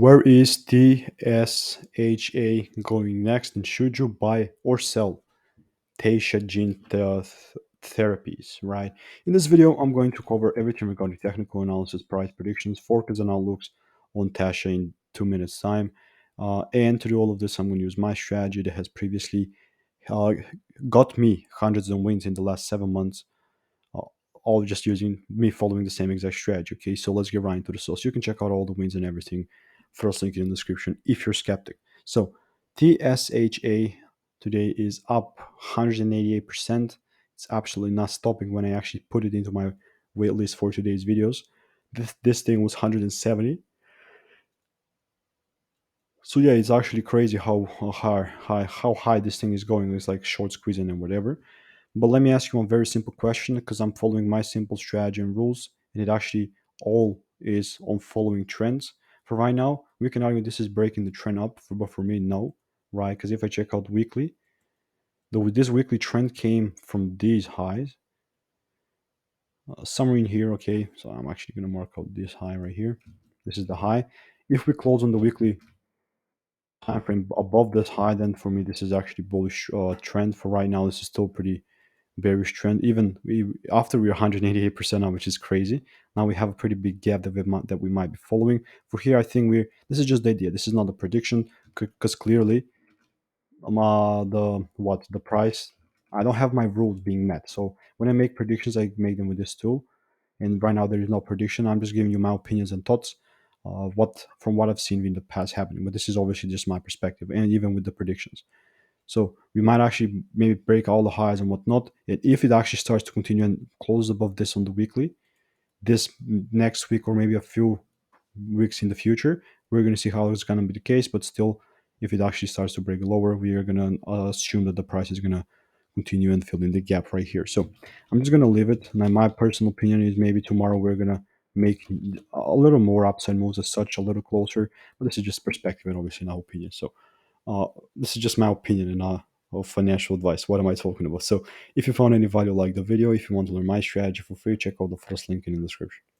Where is TSHA going next, and should you buy or sell Taysha therapies, right? In this video, I'm going to cover everything regarding technical analysis, price predictions, forecast and outlooks on Tasha in 2 minutes time. And to do all of this, I'm going to use my strategy that has previously uh, got me hundreds of wins in the last 7 months, uh, all just using me following the same exact strategy. Okay, so let's get right into the source. You can check out all the wins and everything. First link in the description if you're skeptic. So TSHA today is up 188%. It's absolutely not stopping when I actually put it into my wait list for today's videos. This thing was 170. So yeah, it's actually crazy how high this thing is going. It's like short squeezing and whatever. But let me ask you one very simple question because I'm following my simple strategy and rules, and it actually all is on following trends. For right now, we can argue this is breaking the trend up, but for me, no, right? Because if I check out weekly, this weekly trend came from these highs, somewhere in here. Okay, so I'm actually going to mark out this high right here. This is the high. If we close on the weekly time frame above this high, then for me, this is actually bullish trend. For right now, this is still pretty bearish trend. Even after we're 188% now, which is crazy. Now we have a pretty big gap that we might be following. For here, I think this is just the idea. This is not a prediction because clearly, the price. I don't have my rules being met. So when I make predictions, I make them with this tool. And right now there is no prediction. I'm just giving you my opinions and thoughts. What I've seen in the past happening, but this is obviously just my perspective, and even with the predictions. So we might actually maybe break all the highs and whatnot. And if it actually starts to continue and close above this on the weekly, this next week or maybe a few weeks in the future, we're going to see how it's going to be the case. But still, if it actually starts to break lower, we are going to assume that the price is going to continue and fill in the gap right here. So I'm just going to leave it. Now, my personal opinion is maybe tomorrow we're going to make a little more upside moves as such, a little closer. But this is just perspective and obviously not opinion. So uh, this is just my opinion and of financial advice. What am I talking about? So if you found any value, like the video. If you want to learn my strategy for free, check out the first link in the description.